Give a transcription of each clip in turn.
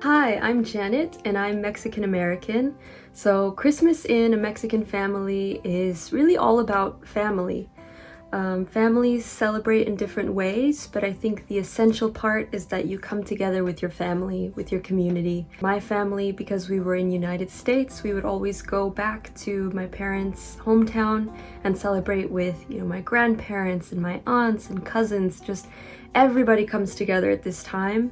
Hi, I'm Janet and I'm Mexican American. So Christmas in a Mexican family is really all about family. Families celebrate in different ways, but I think the essential part is that you come together with your family, with your community. My family, because we were in the United States, we would always go back to my parents' hometown and celebrate with, my grandparents and my aunts and cousins. Just everybody comes together at this time.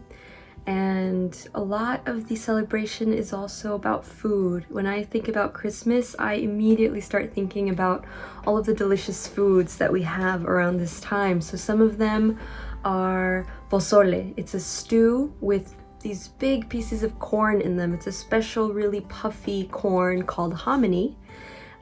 And a lot of the celebration is also about food. When I think about Christmas, I immediately start thinking about all of the delicious foods that we have around this time. So some of them are pozole. It's a stew with these big pieces of corn in them. It's a special, really puffy corn called hominy.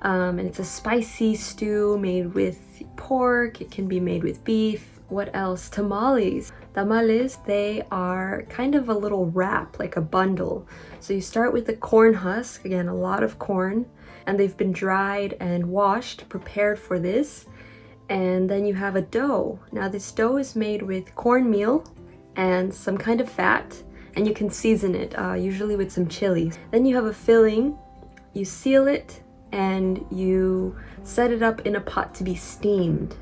And it's a spicy stew made with pork. It can be made with beef. What else? Tamales. Tamales, they are kind of a little wrap, like a bundle. So you start with the corn husk, again, a lot of corn, and they've been dried and washed, prepared for this. And then you have a dough. Now this dough is made with cornmeal and some kind of fat, and you can season it, usually with some chilies. Then you have a filling, you seal it, and you set it up in a pot to be steamed.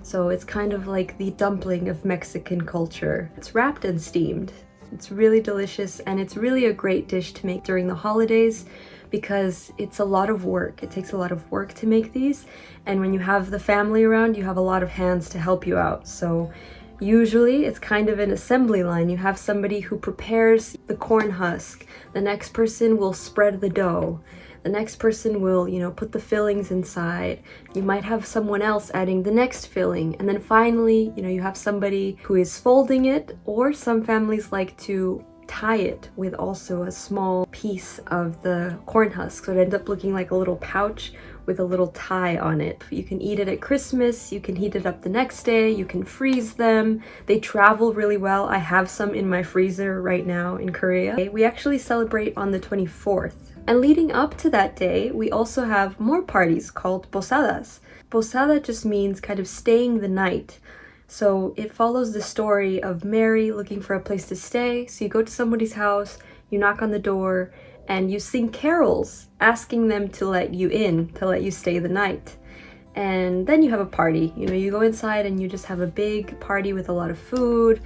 So it's kind of like the dumpling of Mexican culture. It's wrapped and steamed. It's really delicious, and it's really a great dish to make during the holidays because it's a lot of work. It takes a lot of work to make these, and when you have the family around, you have a lot of hands to help you out. So usually it's kind of an assembly line. You have somebody who prepares the corn husk. The next person will spread the dough. The next person will, put the fillings inside. You might have someone else adding the next filling. And then finally, you have somebody who is folding it, or some families like to tie it with also a small piece of the corn husk. So it ends up looking like a little pouch with a little tie on it. You can eat it at Christmas, you can heat it up the next day, you can freeze them. They travel really well. I have some in my freezer right now in Korea. We actually celebrate on the 24th. And leading up to that day, we also have more parties called posadas. Posada just means kind of staying the night. So it follows the story of Mary looking for a place to stay. So you go to somebody's house, you knock on the door, and you sing carols, asking them to let you in, to let you stay the night. And then you have a party. You go inside and you just have a big party with a lot of food,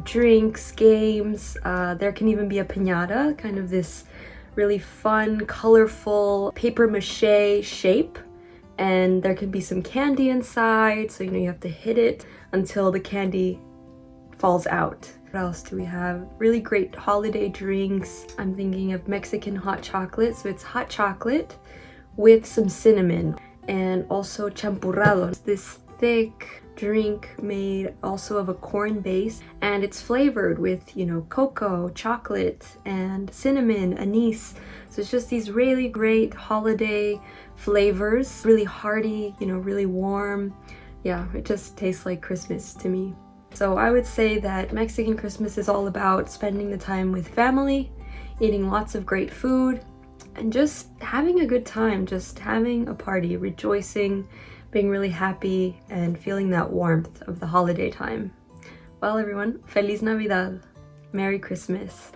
drinks, games. There can even be a piñata, kind of this really fun, colorful paper mache shape, and there can be some candy inside, so you have to hit it until the candy falls out. What else do we have? Really great holiday drinks. I'm thinking of Mexican hot chocolate, so it's hot chocolate with some cinnamon, and also champurrado. It's this thick drink made also of a corn base, and it's flavored with cocoa, chocolate, and cinnamon, anise. So it's just these really great holiday flavors, really hearty, really warm. Yeah, it just tastes like Christmas to me. So I would say that Mexican Christmas is all about spending the time with family, eating lots of great food, and just having a good time, just having a party, rejoicing, being really happy, and feeling that warmth of the holiday time. Well, everyone, Feliz Navidad. Merry Christmas.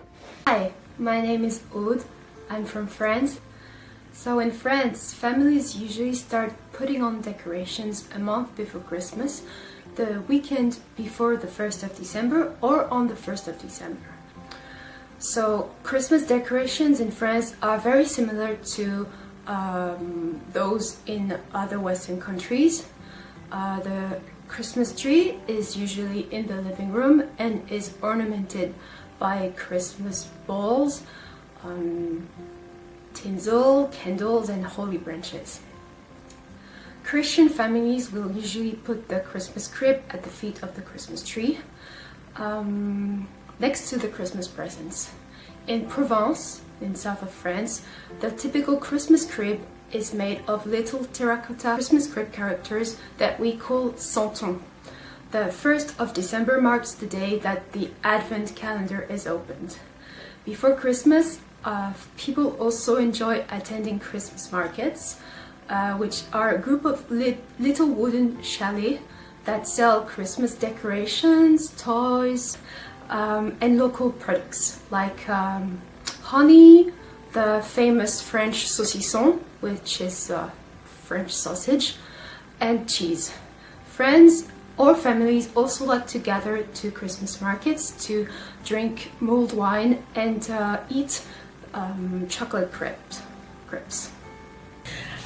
Hi, my name is Aude. I'm from France. So in France, families usually start putting on decorations a month before Christmas, the weekend before the 1st of December, or on the 1st of December. So Christmas decorations in France are very similar to those in other Western countries. The Christmas tree is usually in the living room and is ornamented by Christmas balls, tinsel, candles, and holly branches. Christian families will usually put the Christmas crib at the feet of the Christmas tree, next to the Christmas presents. In Provence, in south of France, the typical Christmas crib is made of little terracotta Christmas crib characters that we call santons. The 1st of December marks the day that the Advent calendar is opened. Before Christmas, people also enjoy attending Christmas markets, which are a group of little wooden chalets that sell Christmas decorations, toys, and local products like honey, the famous French saucisson, which is French sausage, and cheese. Friends or families also like to gather to Christmas markets to drink mulled wine and eat chocolate crepes.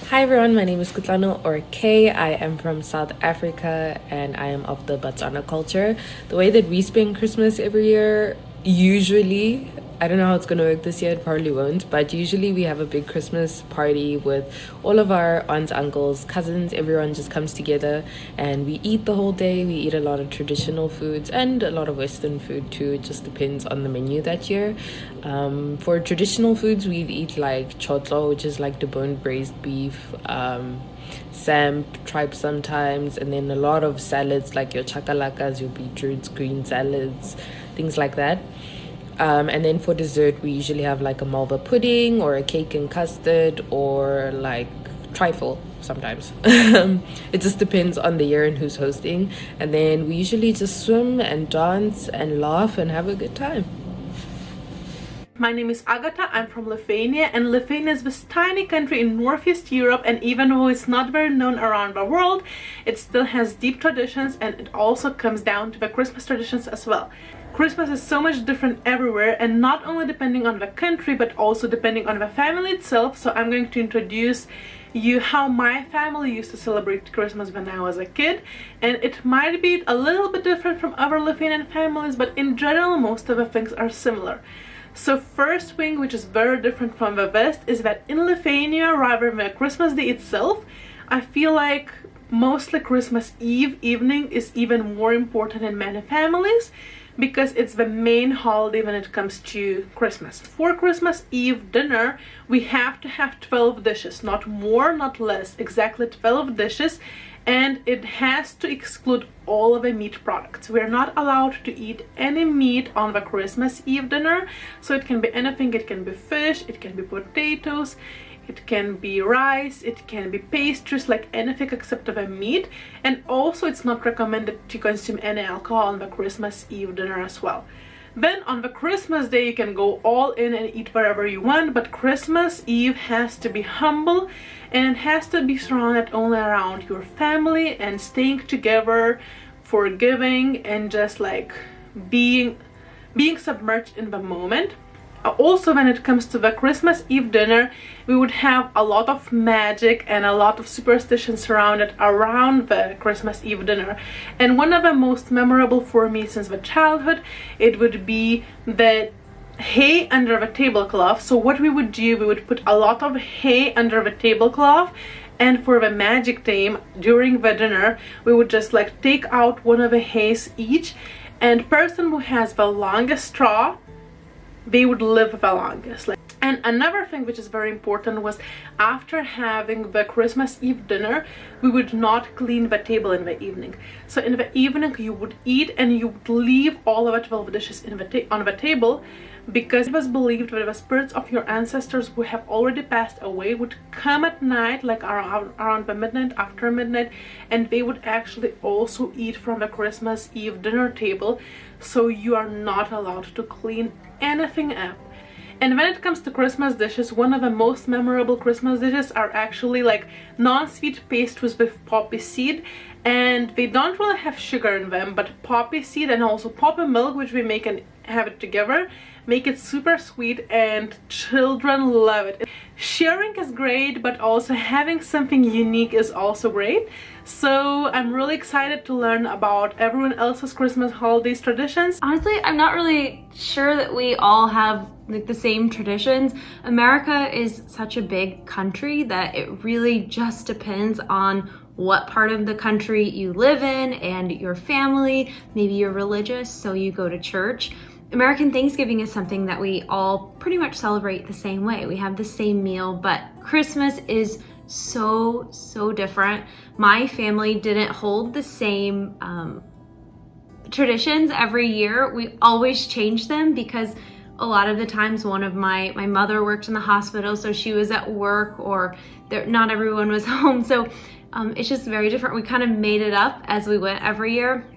Hi everyone, my name is Kutlano or Kay. I am from South Africa and I am of the Botswana culture. The way that we spend Christmas every year, usually, I don't know how it's going to work this year, it probably won't, but usually we have a big Christmas party with all of our aunts, uncles, cousins, everyone just comes together and we eat the whole day. We eat a lot of traditional foods and a lot of Western food too. It just depends on the menu that year. For traditional foods, we'd eat like chotlo, which is like deboned braised beef, sam, tripe sometimes, and then a lot of salads like your chakalakas, your beetroots, green salads, things like that. And then for dessert, we usually have like a malva pudding or a cake and custard or like trifle sometimes. It just depends on the year and who's hosting. And then we usually just swim and dance and laugh and have a good time. My name is Agata, I'm from Lithuania, and Lithuania is this tiny country in Northeast Europe, and even though it's not very known around the world, it still has deep traditions, and it also comes down to the Christmas traditions as well. Christmas is so much different everywhere, and not only depending on the country, but also depending on the family itself. So I'm going to introduce you how my family used to celebrate Christmas when I was a kid, and it might be a little bit different from other Lithuanian families, but in general most of the things are similar. So first thing, which is very different from the West, is that in Lithuania, rather than Christmas Day itself, I feel like mostly Christmas Eve evening is even more important in many families, because it's the main holiday when it comes to Christmas. For Christmas Eve dinner, we have to have 12 dishes, not more, not less, exactly 12 dishes, and it has to exclude all of the meat products. We're not allowed to eat any meat on the Christmas Eve dinner, so it can be anything. It can be fish, it can be potatoes, it can be rice, it can be pastries, like anything except of a meat. And also it's not recommended to consume any alcohol on the Christmas Eve dinner as well. Then on the Christmas Day you can go all in and eat wherever you want, but Christmas Eve has to be humble and it has to be surrounded only around your family and staying together, forgiving, and just like being submerged in the moment. Also, when it comes to the Christmas Eve dinner, we would have a lot of magic and a lot of superstitions surrounded around the Christmas Eve dinner. And one of the most memorable for me since the childhood, it would be the hay under the tablecloth. So what we would do, we would put a lot of hay under the tablecloth, and for the magic time during the dinner, we would just like take out one of the hays each, and person who has the longest straw, they would live the longest. And another thing which is very important was, after having the Christmas Eve dinner, we would not clean the table in the evening. So in the evening you would eat and you would leave all of the 12 dishes on the table, because it was believed that the spirits of your ancestors who have already passed away would come at night, like around the midnight, after midnight, and they would actually also eat from the Christmas Eve dinner table. So you are not allowed to clean anything up. And when it comes to Christmas dishes, one of the most memorable Christmas dishes are actually like non-sweet pastries with poppy seed, and they don't really have sugar in them, but poppy seed and also poppy milk, which we make and have it together, make it super sweet, and children love it. Sharing is great, but also having something unique is also great. So I'm really excited to learn about everyone else's Christmas holidays traditions. Honestly, I'm not really sure that we all have like the same traditions. America is such a big country that it really just depends on what part of the country you live in and your family. Maybe you're religious, so you go to church. American Thanksgiving is something that we all pretty much celebrate the same way. We have the same meal, but Christmas is so different. My family didn't hold the same traditions every year. We always change them because a lot of the times my mother worked in the hospital, so she was at work, or not everyone was home. So it's just very different. We kind of made it up as we went every year.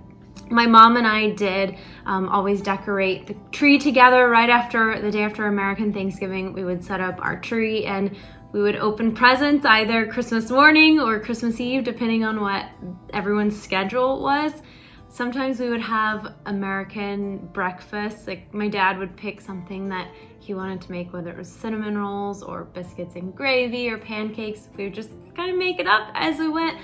My mom and I did always decorate the tree together right after the day after American Thanksgiving. We would set up our tree and we would open presents either Christmas morning or Christmas Eve, depending on what everyone's schedule was. Sometimes we would have American breakfast. Like my dad would pick something that he wanted to make, whether it was cinnamon rolls or biscuits and gravy or pancakes. We would just kind of make it up as we went.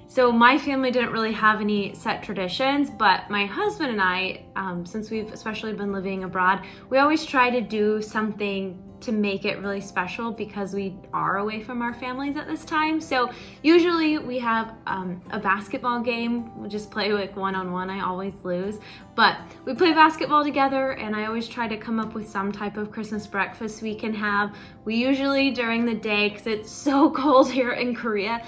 So my family didn't really have any set traditions, but my husband and I, since we've especially been living abroad, we always try to do something to make it really special because we are away from our families at this time. So usually we have a basketball game. We just play like one-on-one. I always lose, but we play basketball together, and I always try to come up with some type of Christmas breakfast we can have. We usually during the day, because it's so cold here in Korea,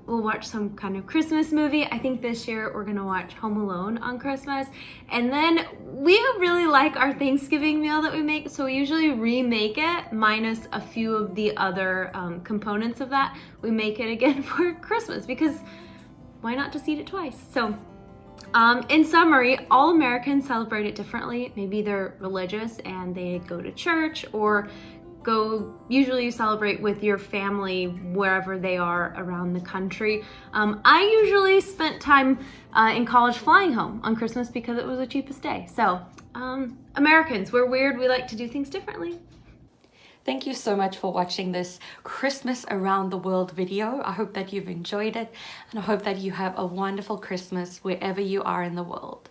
we'll watch some kind of Christmas movie. I think this year we're gonna watch Home Alone on Christmas. And then we really like our Thanksgiving meal that we make, so we usually remake it minus a few of the other components of that. We make it again for Christmas because why not just eat it twice? So in summary, all Americans celebrate it differently. Maybe they're religious and they go to church, or usually you celebrate with your family wherever they are around the country. I usually spent time in college flying home on Christmas because it was the cheapest day. So Americans, we're weird. We like to do things differently. Thank you so much for watching this Christmas around the world video. I hope that you've enjoyed it, and I hope that you have a wonderful Christmas wherever you are in the world.